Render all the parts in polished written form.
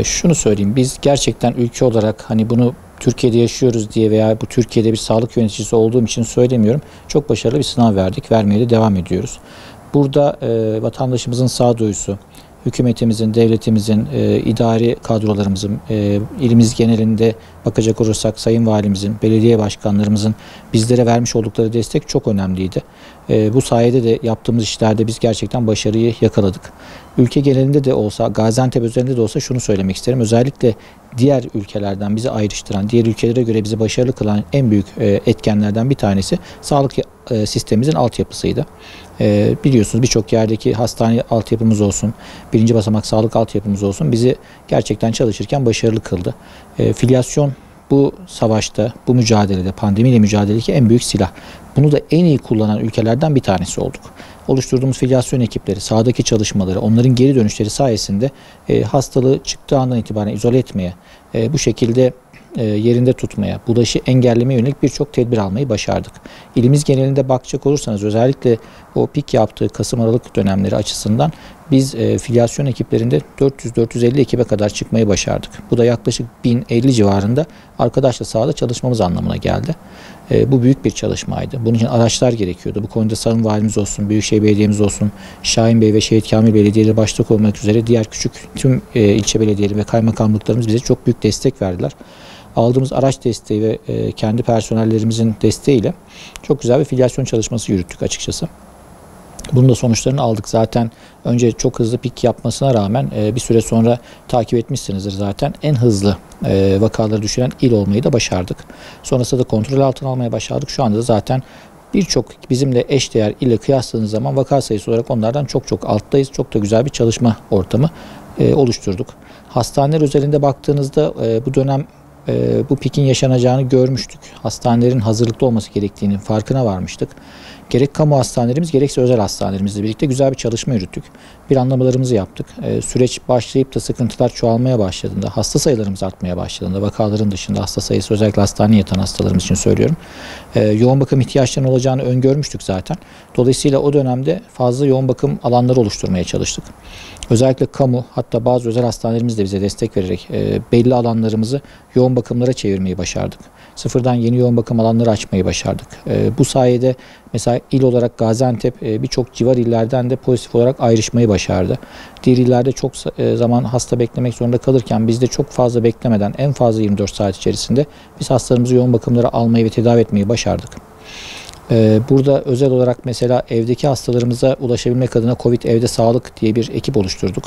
Şunu söyleyeyim, biz gerçekten ülke olarak hani bunu Türkiye'de yaşıyoruz diye veya bu Türkiye'de bir sağlık yöneticisi olduğum için söylemiyorum. Çok başarılı bir sınav verdik, vermeye de devam ediyoruz. Burada vatandaşımızın sağduyusu, hükümetimizin, devletimizin, idari kadrolarımızın, ilimiz genelinde bakacak olursak Sayın Valimizin, belediye başkanlarımızın bizlere vermiş oldukları destek çok önemliydi. Bu sayede de yaptığımız işlerde biz gerçekten başarıyı yakaladık. Ülke genelinde de olsa, Gaziantep özelinde de olsa şunu söylemek isterim. Özellikle diğer ülkelerden bizi ayrıştıran, diğer ülkelere göre bizi başarılı kılan en büyük etkenlerden bir tanesi sağlık sistemimizin altyapısıydı. Biliyorsunuz birçok yerdeki hastane altyapımız olsun, birinci basamak sağlık altyapımız olsun bizi gerçekten çalışırken başarılı kıldı. Filyasyon bu savaşta, bu mücadelede, pandemiyle mücadeledeki en büyük silah. Bunu da en iyi kullanan ülkelerden bir tanesi olduk. Oluşturduğumuz filyasyon ekipleri, sahadaki çalışmaları, onların geri dönüşleri sayesinde hastalığı çıktığı andan itibaren izole etmeye, bu şekilde yerinde tutmaya, bulaşı engellemeye yönelik birçok tedbir almayı başardık. İlimiz genelinde bakacak olursanız özellikle o pik yaptığı Kasım-Aralık dönemleri açısından biz filyasyon ekiplerinde 400-450 ekibe kadar çıkmayı başardık. Bu da yaklaşık 1050 civarında arkadaşla sahada çalışmamız anlamına geldi. Bu büyük bir çalışmaydı. Bunun için araçlar gerekiyordu. Bu konuda Sayın Valimiz olsun, Büyükşehir Belediye'miz olsun, Şahin Bey ve Şehit Kamil Belediyeleri başta olmak üzere diğer küçük tüm ilçe belediyeleri ve kaymakamlıklarımız bize çok büyük destek verdiler. Aldığımız araç desteği ve kendi personellerimizin desteğiyle çok güzel bir filyasyon çalışması yürüttük açıkçası. Bunun da sonuçlarını aldık. Zaten önce çok hızlı pik yapmasına rağmen bir süre sonra takip etmişsinizdir zaten. En hızlı vakaları düşüren il olmayı da başardık. Sonrasında da kontrol altına almaya başardık. Şu anda da zaten birçok bizimle eşdeğer ile kıyasladığınız zaman vaka sayısı olarak onlardan çok alttayız. Çok da güzel bir çalışma ortamı oluşturduk. Hastaneler özelinde baktığınızda bu dönem bu pikin yaşanacağını görmüştük. Hastanelerin hazırlıklı olması gerektiğinin farkına varmıştık. Gerek kamu hastanelerimiz gerekse özel hastanelerimizle birlikte güzel bir çalışma yürüttük. Planlamalarımızı yaptık. Süreç başlayıp da sıkıntılar çoğalmaya başladığında, hasta sayılarımız artmaya başladığında, vakaların dışında hasta sayısı özellikle hastaneye yatan hastalarımız için söylüyorum. Yoğun bakım ihtiyaçlarının olacağını öngörmüştük zaten. Dolayısıyla o dönemde fazla yoğun bakım alanları oluşturmaya çalıştık. Özellikle kamu hatta bazı özel hastanelerimiz de bize destek vererek belli alanlarımızı yoğun bakımlara çevirmeyi başardık. Sıfırdan yeni yoğun bakım alanları açmayı başardık. Bu sayede mesela il olarak Gaziantep birçok civar illerden de pozitif olarak ayrışmayı başardı. Diğer illerde çok zaman hasta beklemek zorunda kalırken biz de çok fazla beklemeden en fazla 24 saat içerisinde biz hastalarımızı yoğun bakımlara almayı ve tedavi etmeyi başardık. Burada özel olarak mesela evdeki hastalarımıza ulaşabilmek adına Covid Evde Sağlık diye bir ekip oluşturduk.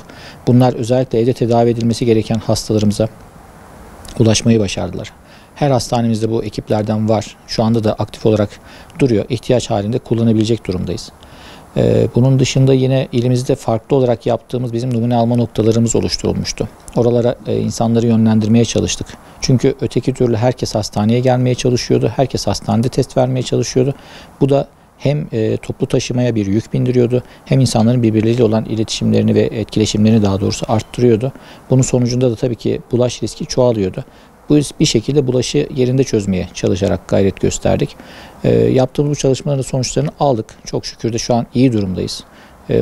Bunlar özellikle evde tedavi edilmesi gereken hastalarımıza ulaşmayı başardılar. Her hastanemizde bu ekiplerden var. Şu anda da aktif olarak duruyor. İhtiyaç halinde kullanabilecek durumdayız. Bunun dışında yine ilimizde farklı olarak yaptığımız bizim numune alma noktalarımız oluşturulmuştu. Oralara insanları yönlendirmeye çalıştık. Çünkü öteki türlü herkes hastaneye gelmeye çalışıyordu. Herkes hastanede test vermeye çalışıyordu. Bu da hem toplu taşımaya bir yük bindiriyordu, hem insanların birbirleriyle olan iletişimlerini ve etkileşimlerini daha doğrusu arttırıyordu. Bunun sonucunda da tabii ki bulaş riski çoğalıyordu. Bu bir şekilde bulaşı yerinde çözmeye çalışarak gayret gösterdik. Yaptığımız bu çalışmaların sonuçlarını aldık. Çok şükür de şu an iyi durumdayız.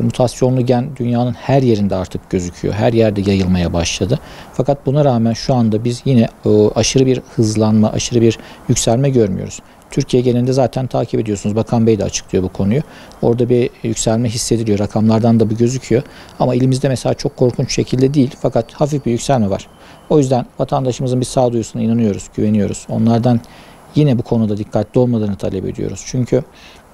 Mutasyonlu gen dünyanın her yerinde artık gözüküyor. Her yerde yayılmaya başladı. Fakat buna rağmen şu anda biz yine aşırı bir hızlanma, aşırı bir yükselme görmüyoruz. Türkiye genelinde zaten takip ediyorsunuz. Bakan Bey de açıklıyor bu konuyu. Orada bir yükselme hissediliyor. Rakamlardan da bu gözüküyor. Ama ilimizde mesela çok korkunç şekilde değil. Fakat hafif bir yükselme var. O yüzden vatandaşımızın bir sağduyusuna inanıyoruz, güveniyoruz. Onlardan yine bu konuda dikkatli olmalarını talep ediyoruz. Çünkü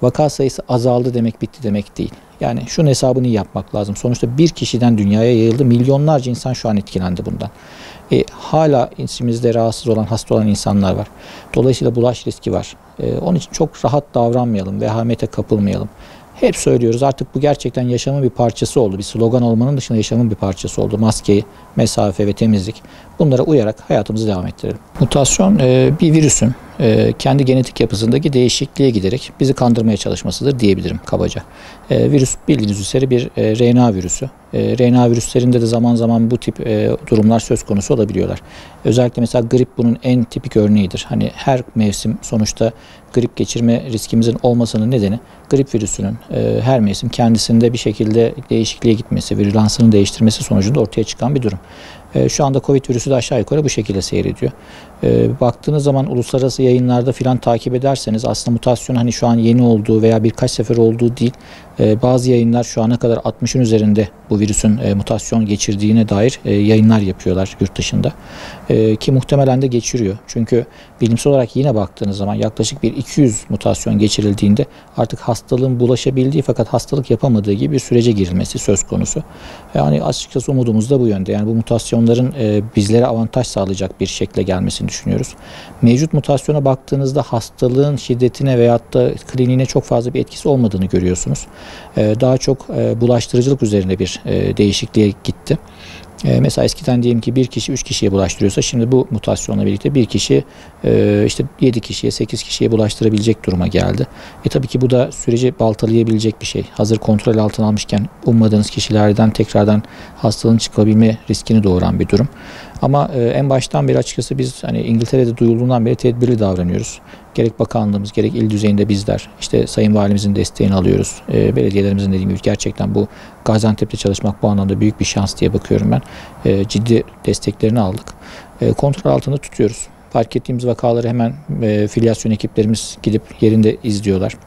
vaka sayısı azaldı demek bitti demek değil. Yani şunun hesabını iyi yapmak lazım. Sonuçta bir kişiden dünyaya yayıldı. Milyonlarca insan şu an etkilendi bundan. Hala içimizde rahatsız olan, hasta olan insanlar var. Dolayısıyla bulaş riski var. Onun için çok rahat davranmayalım, vehamete kapılmayalım. Hep söylüyoruz, artık bu gerçekten yaşamın bir parçası oldu. Bir slogan olmanın dışında yaşamın bir parçası oldu. Maske, mesafe ve temizlik. Bunlara uyarak hayatımızı devam ettirelim. Mutasyon bir virüsün kendi genetik yapısındaki değişikliğe giderek bizi kandırmaya çalışmasıdır diyebilirim kabaca. Virüs bildiğiniz üzere bir RNA virüsü. RNA virüslerinde de zaman zaman bu tip durumlar söz konusu olabiliyorlar. Özellikle mesela grip bunun en tipik örneğidir. Hani her mevsim sonuçta grip geçirme riskimizin olmasının nedeni grip virüsünün her mevsim kendisinde bir şekilde değişikliğe gitmesi, virülansını değiştirmesi sonucunda ortaya çıkan bir durum. Şu anda Covid virüsü de aşağı yukarı bu şekilde seyrediyor. Baktığınız zaman uluslararası yayınlarda filan takip ederseniz aslında mutasyon hani şu an yeni olduğu veya birkaç sefer olduğu değil. Bazı yayınlar şu ana kadar 60'ın üzerinde bu virüsün mutasyon geçirdiğine dair yayınlar yapıyorlar yurt dışında. Ki muhtemelen de geçiriyor. Çünkü bilimsel olarak yine baktığınız zaman yaklaşık bir 200 mutasyon geçirildiğinde artık hastalığın bulaşabildiği fakat hastalık yapamadığı gibi bir sürece girilmesi söz konusu. Yani açıkçası umudumuz da bu yönde. Yani bu mutasyonların bizlere avantaj sağlayacak bir şekle gelmesini düşünüyoruz. Mevcut mutasyona baktığınızda hastalığın şiddetine veyahut da kliniğine çok fazla bir etkisi olmadığını görüyorsunuz. Daha çok bulaştırıcılık üzerine bir değişikliğe gitti. Mesela eskiden diyelim ki bir kişi 3 kişiye bulaştırıyorsa şimdi bu mutasyonla birlikte bir kişi işte 7 kişiye 8 kişiye bulaştırabilecek duruma geldi. Tabii ki bu da süreci baltalayabilecek bir şey. Hazır kontrol altına almışken ummadığınız kişilerden tekrardan hastalığın çıkabilme riskini doğuran bir durum. Ama en baştan beri açıkçası biz hani İngiltere'de duyulduğundan beri tedbirli davranıyoruz. Gerek bakanlığımız gerek il düzeyinde bizler işte Sayın Valimizin desteğini alıyoruz. Belediyelerimizin dediğim gibi gerçekten bu Gaziantep'te çalışmak bu anlamda büyük bir şans diye bakıyorum ben. Ciddi desteklerini aldık. Kontrol altında tutuyoruz. Fark ettiğimiz vakaları hemen filyasyon ekiplerimiz gidip yerinde izliyorlar.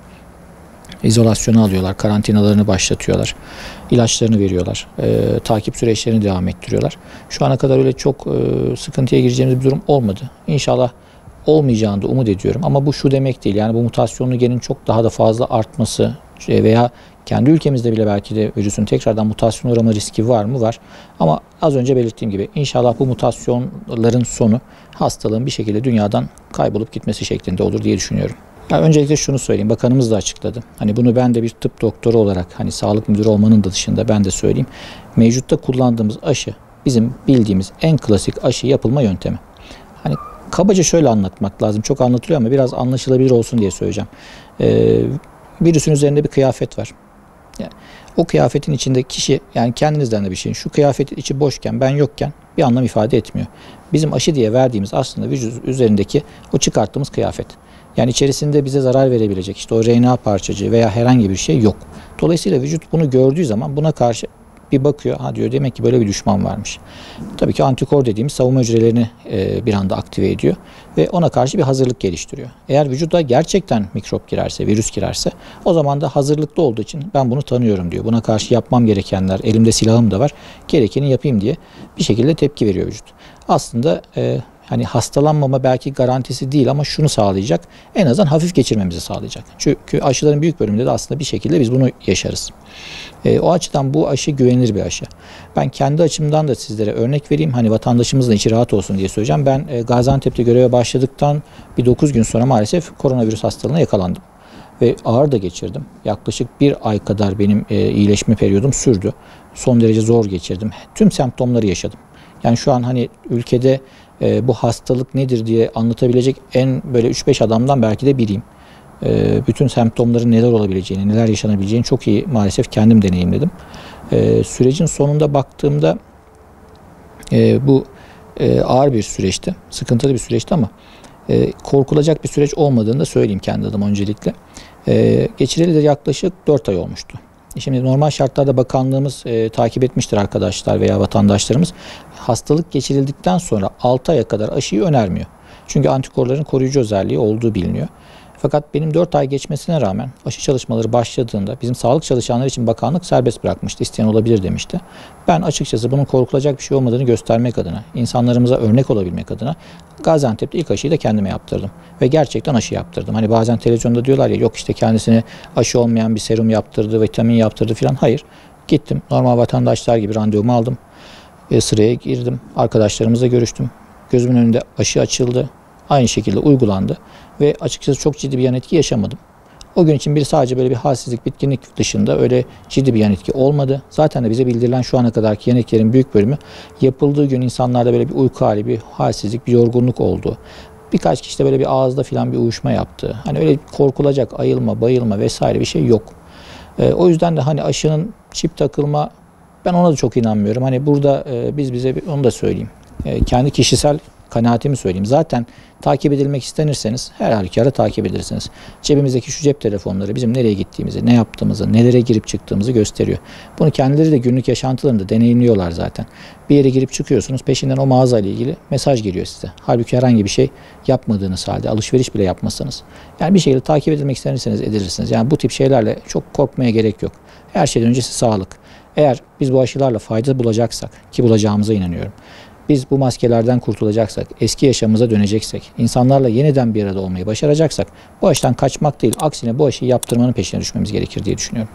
İzolasyonu alıyorlar, karantinalarını başlatıyorlar, ilaçlarını veriyorlar, takip süreçlerini devam ettiriyorlar. Şu ana kadar öyle çok sıkıntıya gireceğimiz bir durum olmadı. İnşallah olmayacağını da umut ediyorum. Ama bu şu demek değil. Yani bu mutasyonlu genin çok daha da fazla artması veya kendi ülkemizde bile belki de virüsün tekrardan mutasyon uğrama riski var mı? Var. Ama az önce belirttiğim gibi inşallah bu mutasyonların sonu hastalığın bir şekilde dünyadan kaybolup gitmesi şeklinde olur diye düşünüyorum. Ya öncelikle şunu söyleyeyim. Bakanımız da açıkladı. Hani bunu ben de bir tıp doktoru olarak hani sağlık müdürü olmanın da dışında ben de söyleyeyim. Mevcutta kullandığımız aşı bizim bildiğimiz en klasik aşı yapılma yöntemi. Hani kabaca şöyle anlatmak lazım. Çok anlatılıyor ama biraz anlaşılabilir olsun diye söyleyeceğim. Virüsün üzerinde bir kıyafet var. Yani o kıyafetin içinde kişi yani kendinizden de bir şeyin şu kıyafetin içi boşken ben yokken bir anlam ifade etmiyor. Bizim aşı diye verdiğimiz aslında vücut üzerindeki o çıkarttığımız kıyafet. Yani içerisinde bize zarar verebilecek işte o RNA parçacığı veya herhangi bir şey yok. Dolayısıyla vücut bunu gördüğü zaman buna karşı bir bakıyor. Ha diyor demek ki böyle bir düşman varmış. Tabii ki antikor dediğimiz savunma hücrelerini bir anda aktive ediyor ve ona karşı bir hazırlık geliştiriyor. Eğer vücuda gerçekten mikrop girerse, virüs girerse o zaman da hazırlıklı olduğu için ben bunu tanıyorum diyor. Buna karşı yapmam gerekenler, elimde silahım da var. Gerekeni yapayım diye bir şekilde tepki veriyor vücut. Aslında hani hastalanmama belki garantisi değil ama şunu sağlayacak. En azından hafif geçirmemizi sağlayacak. Çünkü aşıların büyük bölümünde de aslında bir şekilde biz bunu yaşarız. O açıdan bu aşı güvenilir bir aşı. Ben kendi açımdan da sizlere örnek vereyim. Hani vatandaşımızın içi rahat olsun diye söyleyeceğim. Ben Gaziantep'te göreve başladıktan bir 9 gün sonra maalesef koronavirüs hastalığına yakalandım. Ve ağır da geçirdim. Yaklaşık bir ay kadar benim iyileşme periyodum sürdü. Son derece zor geçirdim. Tüm semptomları yaşadım. Yani şu an hani ülkede bu hastalık nedir diye anlatabilecek en böyle 3-5 adamdan belki de biriyim. Bütün semptomların neler olabileceğini, neler yaşanabileceğini çok iyi maalesef kendim deneyimledim. Sürecin sonunda baktığımda bu ağır bir süreçti, sıkıntılı bir süreçti ama korkulacak bir süreç olmadığını da söyleyeyim kendi adıma öncelikle. Geçireli de yaklaşık 4 ay olmuştu. Şimdi normal şartlarda bakanlığımız takip etmiştir arkadaşlar veya vatandaşlarımız. Hastalık geçirildikten sonra 6 aya kadar aşıyı önermiyor. Çünkü antikorların koruyucu özelliği olduğu biliniyor. Fakat benim 4 ay geçmesine rağmen aşı çalışmaları başladığında bizim sağlık çalışanları için bakanlık serbest bırakmıştı. İsteyen olabilir demişti. Ben açıkçası bunun korkulacak bir şey olmadığını göstermek adına, insanlarımıza örnek olabilmek adına Gaziantep'te ilk aşıyı da kendime yaptırdım. Ve gerçekten aşı yaptırdım. Hani bazen televizyonda diyorlar ya yok işte kendisine aşı olmayan bir serum yaptırdı, vitamin yaptırdı falan. Hayır. Gittim normal vatandaşlar gibi randevumu aldım. Sıraya girdim. Arkadaşlarımızla görüştüm. Gözümün önünde aşı açıldı. Aynı şekilde uygulandı ve açıkçası çok ciddi bir yan etki yaşamadım. O gün için sadece böyle bir halsizlik, bitkinlik dışında öyle ciddi bir yan etki olmadı. Zaten de bize bildirilen şu ana kadarki yan etkilerin büyük bölümü yapıldığı gün insanlarda böyle bir uyku hali, bir halsizlik, bir yorgunluk oldu. Birkaç kişi de böyle bir ağızda falan bir uyuşma yaptı. Hani öyle korkulacak ayılma, bayılma vesaire bir şey yok. O yüzden de hani aşının çip takılma ben ona da çok inanmıyorum. Hani burada bize onu da söyleyeyim. Kendi kişisel kanaatimi söyleyeyim. Zaten takip edilmek istenirseniz her halükarda takip edilirsiniz. Cebimizdeki şu cep telefonları bizim nereye gittiğimizi, ne yaptığımızı, nelere girip çıktığımızı gösteriyor. Bunu kendileri de günlük yaşantılarında deneyimliyorlar zaten. Bir yere girip çıkıyorsunuz, peşinden o mağaza ile ilgili mesaj geliyor size. Halbuki herhangi bir şey yapmadığınız halde, alışveriş bile yapmasanız. Yani bir şekilde takip edilmek istenirseniz edilirsiniz. Yani bu tip şeylerle çok korkmaya gerek yok. Her şeyden öncesi sağlık. Eğer biz bu aşılarla fayda bulacaksak, ki bulacağımıza inanıyorum, biz bu maskelerden kurtulacaksak, eski yaşamımıza döneceksek, insanlarla yeniden bir arada olmayı başaracaksak bu aşıdan kaçmak değil, aksine bu aşıyı yaptırmanın peşine düşmemiz gerekir diye düşünüyorum.